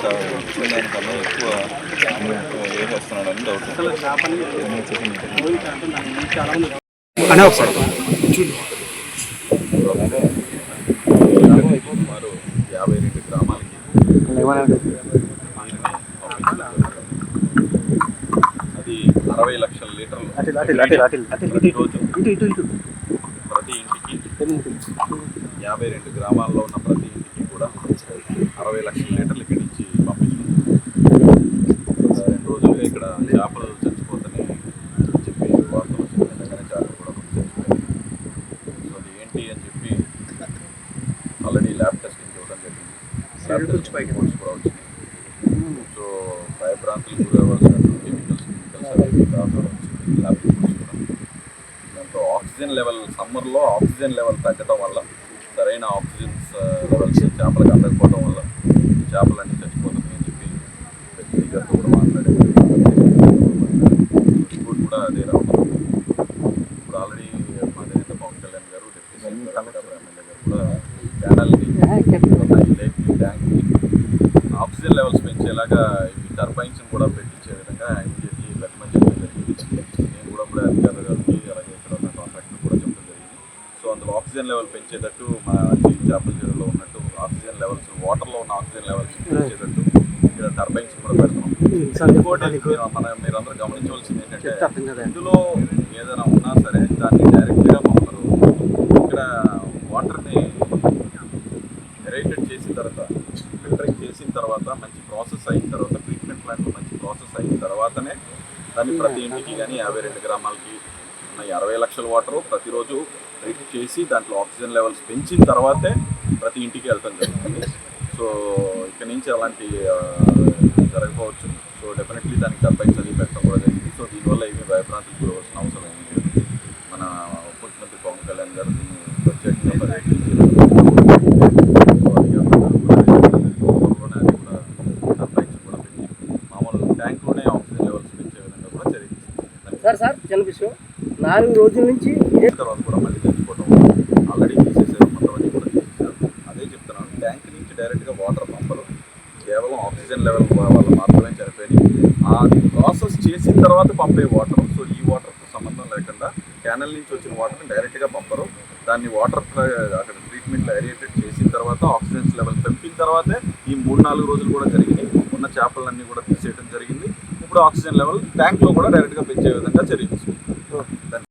దానికన్నా ఎక్కువ వేసేస్తున్నాడని డౌట్. సుమారు 52 గ్రామాలకి అది 60 లక్షల లీటర్లు ప్రతిరోజు ప్రతి ఇంటికి 52 గ్రామాల్లో ఉన్న ప్రతి ఇంటికి కూడా 60 లక్షల లీటర్లు ఇక్కడి నుంచి పంపిస్తున్నాం. 2 రోజులుగా ఇక్కడ చేపలు చచ్చిపోతాయి చెప్పి వార్తలు వచ్చిన విధంగానే చేపలు కూడా చచ్చిపోయాయి. సో అది ఏంటి అని చెప్పి ఆల్రెడీ ల్యాబ్ టెస్టింగ్ ఇవ్వడం జరిగింది. ల్యాబ్ టెస్టింగ్ రిపోర్ట్స్ కూడా వచ్చినాయి. సో భయభ్రాంతులకు గురవలసినటువంటి కెమికల్స్ అనేవి రావడం వచ్చింది. ల్యాబ్ రిపోర్ట్స్ కూడా దాంతో ఆక్సిజన్ లెవెల్ సమ్మర్లో ఆక్సిజన్ లెవెల్ తగ్గడం వల్ల సరైన ఆక్సిజన్ లెవెల్స్ చేపలకు అందకపోవడం వల్ల చేపలన్నీ చచ్చిపోతున్నాయి అని చెప్పి ప్రతినిధిగారితో కూడా మాట్లాడారు. రిపోర్ట్ కూడా అదే రావడం. ఇప్పుడు ఆల్రెడీ మాదేత పవన్ కళ్యాణ్ గారు డిప్యూటీ సీఎం ఎమ్మెల్యే గారు కూడా ప్యానల్ని ట్యాంక్ని ఆక్సిజన్ లెవెల్స్ పెంచేలాగా ఈ టర్బైన్స్ని కూడా పెట్టించే విధంగా ఇమీడియట్లీ పెట్టమని చెప్పడం జరిగింది. నేను కూడా ఇప్పుడు అధికారులు గారికి అలాగే ఇక్కడ ఉన్న కాంట్రాక్టర్ కూడా చెప్పడం జరిగింది. సో అందులో ఆక్సిజన్ లెవెల్ పెంచేటట్టు మా చేపల చెరువులో ఉన్నట్టు ఆక్సిజన్ లెవెల్స్ వాటర్లో ఉన్న ఆక్సిజన్ లెవెల్స్ పెంచేటట్టు ఇక్కడ టర్బైన్స్ కూడా పెడతాం. ఇంకోటి మీరందరూ గమనించవలసింది ఏంటంటే ఇందులో ఏదైనా ఉన్నా సరే దాన్ని డైరెక్ట్గా పంపరు. ఇక్కడ వాటర్ని ఎరేటెడ్ చేసిన తర్వాత ఫిల్టరింగ్ చేసిన తర్వాత మంచి ప్రాసెస్ అయిన తర్వాత ట్రీట్మెంట్ ప్లాంట్ మంచి ప్రాసెస్ అయిన తర్వాతనే దాన్ని ప్రతి ఇంటికి కానీ 52 గ్రామాలకి ఉన్న 60 లక్షల వాటరు ప్రతిరోజు ట్రీట్ చేసి దాంట్లో ఆక్సిజన్ లెవెల్స్ పెంచిన తర్వాతే ప్రతి ఇంటికి వెళ్తాం జరుగుతుంది. సో ఇక్కడ నుంచి అలాంటి జరగకపోవచ్చు. సో డెఫినెట్లీ దానికి టర్బైన్స్ అది పెట్టడం కూడా జరిగింది. సో దీనివల్ల ఏమీ భయభ్రాంతులు గురవలసిన అవసరం ఏమీ లేదు. మన ముఖ్యమంత్రి పవన్ కళ్యాణ్ గారు దీన్ని ప్రత్యేకంగా పర్యటించి ట్యాంక్లోనే ఆక్సిజన్ లెవెల్స్ పెంచే విధంగా కూడా జరిగింది. సార్ చిన్న విషయం 4 రోజుల నుంచి తర్వాత కూడా మళ్ళీ తెచ్చుకోవడం ఆల్రెడీ తీసేసారు. మొత్తం అన్ని కూడా తీసేసారు. అదే చెప్తున్నాను, ట్యాంక్ నుంచి డైరెక్ట్గా వాటర్ పంపరు. కేవలం ఆక్సిజన్ లెవెల్ వల్ల మాత్రమే చనిపోయింది. ఆ ప్రాసెస్ చేసిన తర్వాత పంపే వాటర్. సో ఈ వాటర్తో సంబంధం లేకుండా క్యానల్ నుంచి వచ్చిన వాటర్ని డైరెక్ట్గా పంపరు. దాన్ని వాటర్ అక్కడ ట్రీట్మెంట్లో ఏరియేటెడ్ చేసిన తర్వాత ఆక్సిజన్ లెవెల్ పెంపిన తర్వాతే ఈ 3-4 రోజులు కూడా జరిగినాయి. ఉన్న చేపలన్నీ కూడా తీసేయడం జరిగింది. ఇప్పుడు ఆక్సిజన్ లెవెల్ ట్యాంక్లో కూడా డైరెక్ట్గా పెంచే విధంగా జరిగింది.